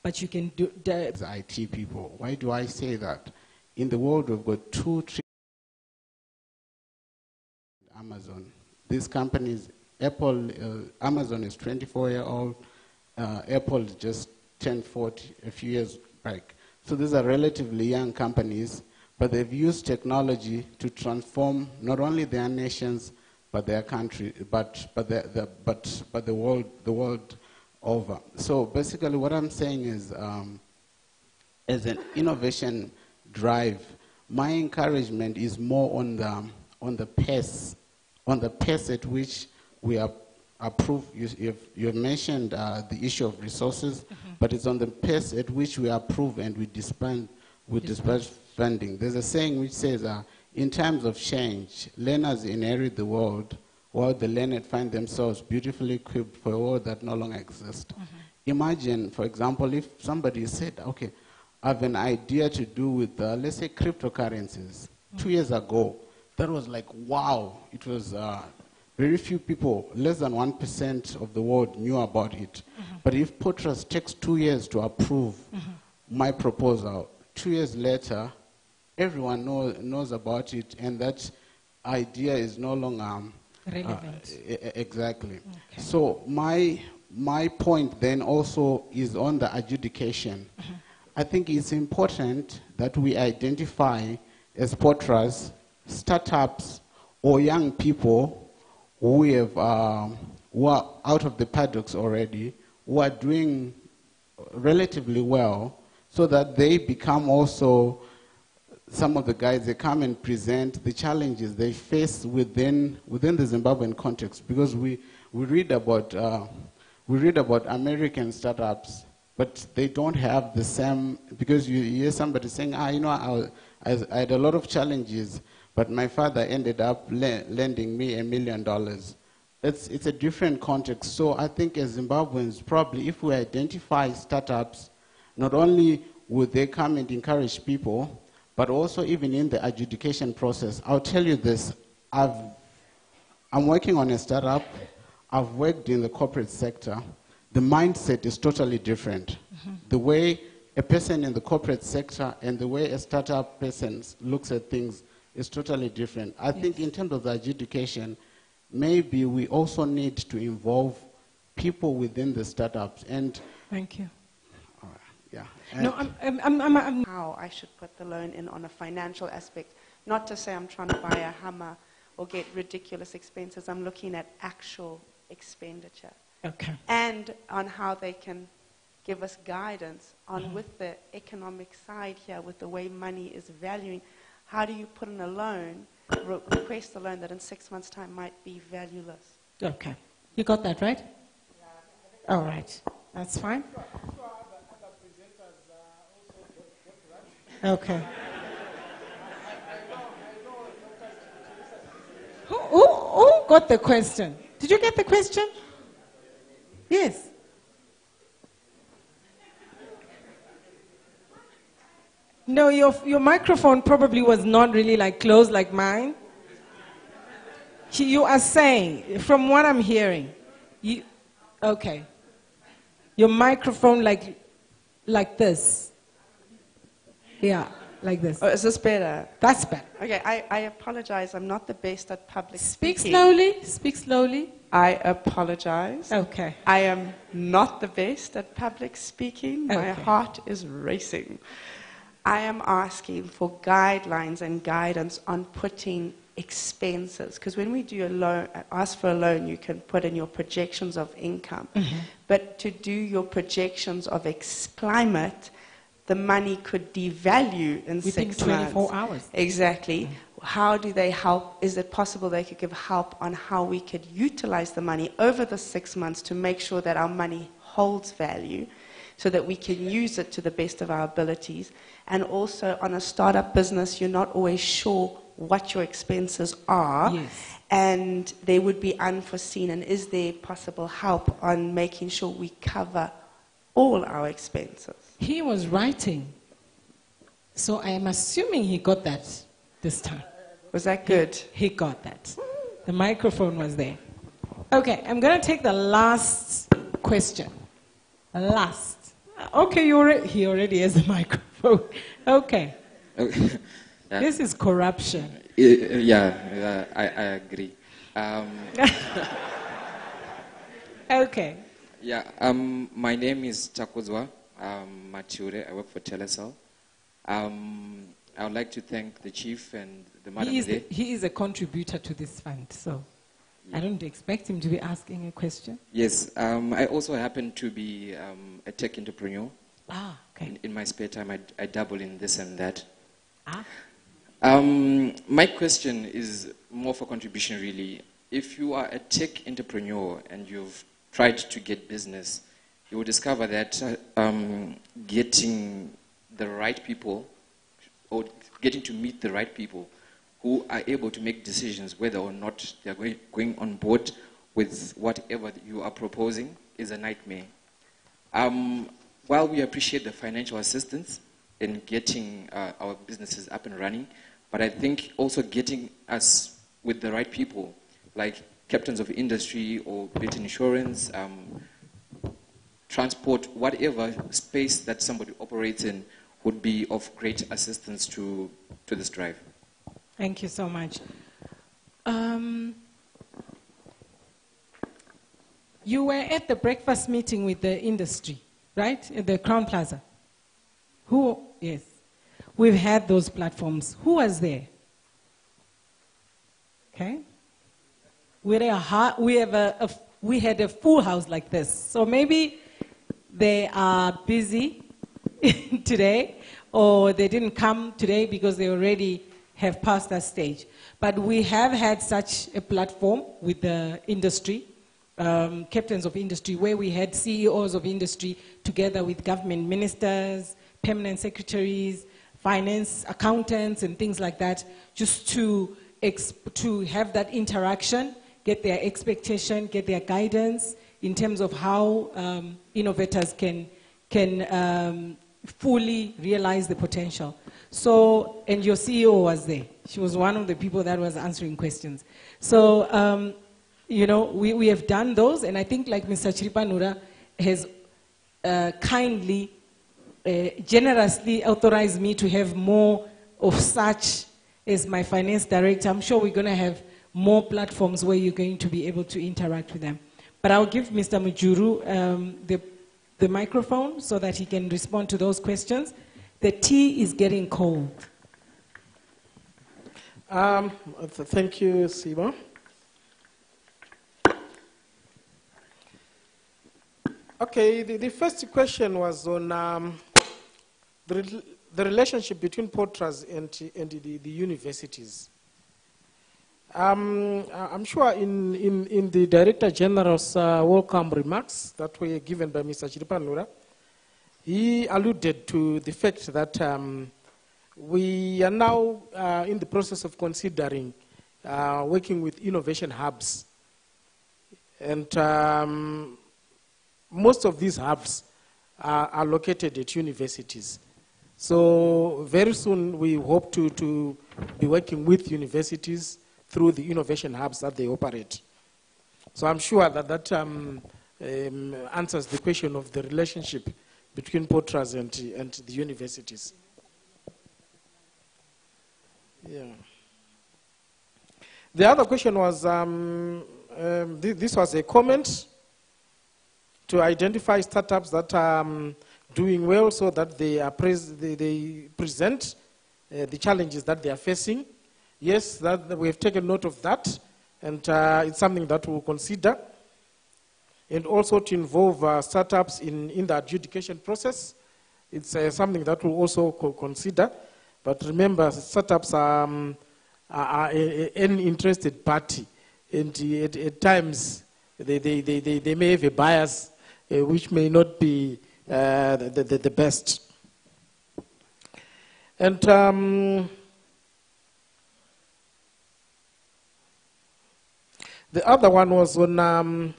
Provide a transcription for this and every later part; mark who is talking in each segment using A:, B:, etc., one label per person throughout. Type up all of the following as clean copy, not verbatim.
A: but you can do the
B: IT people. Why do I say that? In the world, we've got 2 trillion. Amazon. These companies, Apple, Amazon is 24-year-old. Apple just turned 40 a few years back. So these are relatively young companies, but they've used technology to transform not only their nations, but their country, but the world over. So basically, what I'm saying is, as an innovation drive, my encouragement is more on the pace at which we are approved. You've mentioned the issue of resources, but it's on the pace at which we approve and we disperse funding. There's a saying which says, in times of change, learners inherit the world, while the learned find themselves beautifully equipped for a world that no longer exists. Imagine, for example, if somebody said, okay, I have an idea to do with, let's say, cryptocurrencies. 2 years ago, that was like, wow. It was very few people, less than 1% of the world knew about it. But if Potraz takes 2 years to approve my proposal, 2 years later, everyone knows about it, and that idea is no longer
A: relevant.
B: Exactly.
A: Okay.
B: So my point then also is on the adjudication. I think it's important that we identify as Potraz startups or young people who who are out of the paddocks already, who are doing relatively well, so that they become also some of the guys. They come and present the challenges they face within the Zimbabwean context, because we read about American startups, but they don't have the same, because you hear somebody saying, I had a lot of challenges, but my father ended up lending me $1 million. It's a different context. So I think as Zimbabweans, probably if we identify startups, not only would they come and encourage people, but also even in the adjudication process. I'll tell you this, I'm working on a startup, I've worked in the corporate sector. The mindset is totally different. The way a person in the corporate sector and the way a startup person looks at things is totally different. I think in terms of the adjudication, maybe we also need to involve people within the startups. And
A: thank you.
B: Yeah.
A: No,
C: how I should put the loan in on a financial aspect. Not to say I'm trying to buy a Hummer or get ridiculous expenses. I'm looking at actual expenditure.
A: Okay.
C: And on how they can give us guidance on with the economic side here, with the way money is valuing. How do you put in a loan, request a loan that in 6 months' time might be valueless?
A: Okay. You got that, right? Yeah. All right. That's fine. Okay. Who got the question? Did you get the question? Yes. No, your microphone probably was not really like closed like mine. You are saying, from what I'm hearing, okay. Your microphone like this. Yeah, like this.
C: Oh, is this better?
A: That's better.
C: Okay, I apologize. I'm not the best at public
A: speaking. Speak slowly.
C: I apologize.
A: Okay.
C: I am not the best at public speaking.
A: Okay.
C: My heart is racing. I am asking for guidelines and guidance on putting expenses. Because when we do a loan, ask for a loan, you can put in your projections of income. But to do your projections of climate, the money could devalue in
A: within
C: 6 months.
A: 24 hours.
C: Exactly. How do they help? Is it possible they could give help on how we could utilize the money over the 6 months to make sure that our money holds value, so that we can use it to the best of our abilities? And also on a startup business, you're not always sure what your expenses are.
A: Yes.
C: And they would be unforeseen. And is there possible help on making sure we cover all our expenses?
A: He was writing, so I am assuming he got that this time.
C: Was that good?
A: He got that. The microphone was there. Okay, I'm going to take the last question. Last. Okay, he already has a microphone. Okay.
D: Okay. Yeah.
A: This is corruption.
D: Yeah, I agree.
A: Okay.
D: Yeah, my name is Chakuzwa Mature. I work for Telecel. I would like to thank the chief and the madam there.
A: He is a contributor to this fund, so I don't expect him to be asking a question.
D: Yes, I also happen to be a tech entrepreneur.
A: Ah, okay.
D: In my spare time, I dabble in this and that.
A: Ah.
D: My question is more for contribution, really. If you are a tech entrepreneur and you've tried to get business, you will discover that getting the right people, or getting to meet the right people who are able to make decisions whether or not they are going on board with whatever you are proposing is a nightmare. While we appreciate the financial assistance in getting our businesses up and running, but I think also getting us with the right people, like captains of industry or bit insurance, transport, whatever space that somebody operates in, would be of great assistance to this drive.
A: Thank you so much. You were at the breakfast meeting with the industry, right? At the Crown Plaza. Yes. We've had those platforms. Who was there? Okay. We had a full house like this. So maybe they are busy today, or they didn't come today because they already have passed that stage. But we have had such a platform with the industry, captains of industry, where we had CEOs of industry together with government ministers, permanent secretaries, finance, accountants, and things like that, just to have that interaction, get their expectation, get their guidance in terms of how innovators can fully realize the potential. So, and your CEO was there. She was one of the people that was answering questions. So, you know, we have done those, and I think like Mr. Chiripanura has kindly, generously authorized me to have more of such as my finance director. I'm sure we're going to have more platforms where you're going to be able to interact with them. But I'll give Mr. Mujuru the microphone so that he can respond to those questions. The tea is getting cold.
E: Thank you, Sima. Okay, the first question was on the relationship between Potraz and the universities. I'm sure in the Director General's welcome remarks that were given by Mr. Chiripanura, he alluded to the fact that we are now in the process of considering working with innovation hubs. And most of these hubs are located at universities. So very soon we hope to be working with universities through the innovation hubs that they operate. So I'm sure that answers the question of the relationship between Potraz and the universities. Yeah. The other question was, this was a comment to identify startups that are doing well so that they present the challenges that they are facing. Yes, that we have taken note of that, and it's something that we'll consider. And also to involve startups in the adjudication process. It's something that we'll also consider. But remember, startups are an interested party, and at times they may have a bias which may not be the best. And the other one was on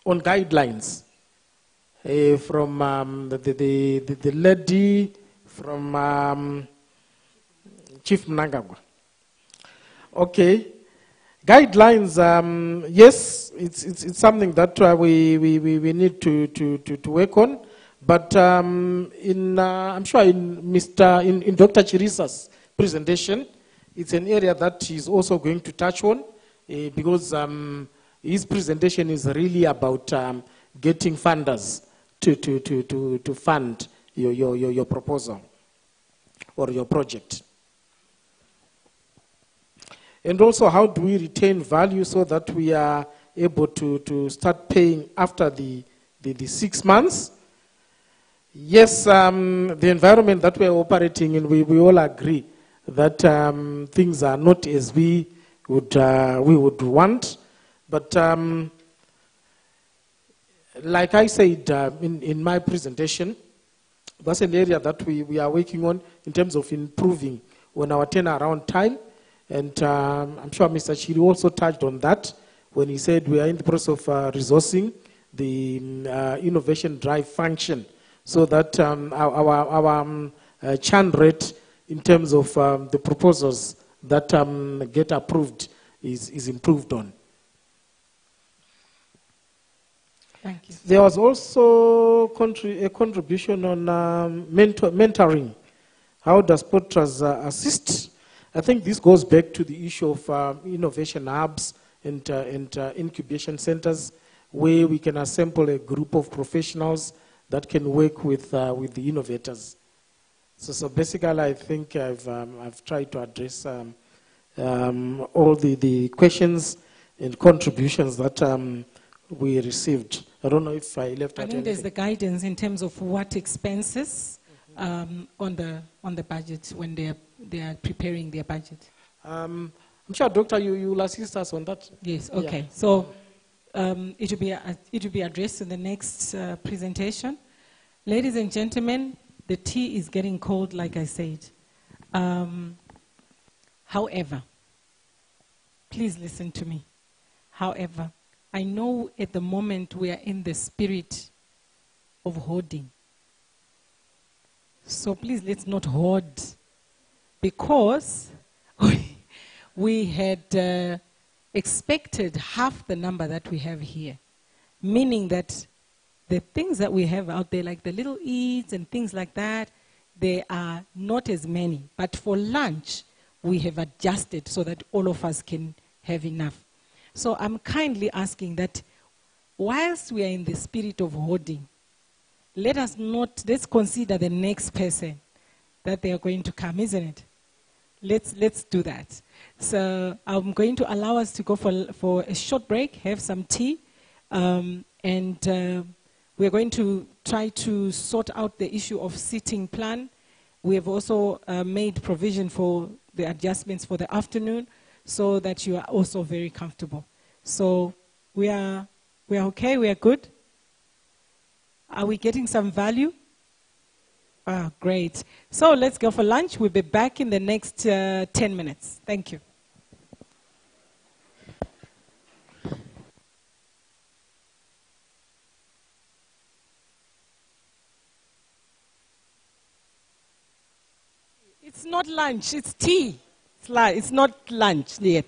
E: guidelines from the lady from Chief Mnangagwa. Okay, guidelines. Yes, it's something that we need to work on, But I'm sure in Dr. Chirisa's presentation, it's an area that he's also going to touch on because his presentation is really about getting funders to fund your proposal or your project. And also, how do we retain value so that we are able to start paying after the 6 months? Yes, the environment that we're operating in, we all agree that things are not as we would want. But like I said in my presentation, that's an area that we are working on in terms of improving on our turnaround time. And I'm sure Mr. Chiri also touched on that when he said we are in the process of resourcing the innovation drive function so that our churn rate in terms of the proposals that get approved is improved on.
A: Thank you.
E: There was also a contribution on mentoring. How does Potraz assist? I think this goes back to the issue of innovation hubs and incubation centers where we can assemble a group of professionals that can work with the innovators. So basically, I think I've tried to address all the questions and contributions that we received. I don't know if I left out
A: I think there's the
E: anything.
A: guidance in terms of what expenses on the budget when they are preparing their budget.
E: I'm sure, Doctor, you will assist us on that.
A: Yes. Okay.
E: Yeah.
A: So it will be addressed in the next presentation. Ladies and gentlemen, the tea is getting cold, like I said. However, please listen to me. However, I know at the moment we are in the spirit of hoarding. So please, let's not hoard, because we had expected half the number that we have here, meaning that the things that we have out there, like the little eats and things like that, they are not as many. But for lunch, we have adjusted so that all of us can have enough. So I'm kindly asking that whilst we are in the spirit of hoarding, let's consider the next person that they are going to come, isn't it? Let's do that. So I'm going to allow us to go for a short break, have some tea, and we're going to try to sort out the issue of seating plan. We have also made provision for the adjustments for the afternoon so that you are also very comfortable. So we are okay, we are good. Are we getting some value? Ah, great. So let's go for lunch. We'll be back in the next 10 minutes. Thank you. It's not lunch, it's tea. It's not lunch yet.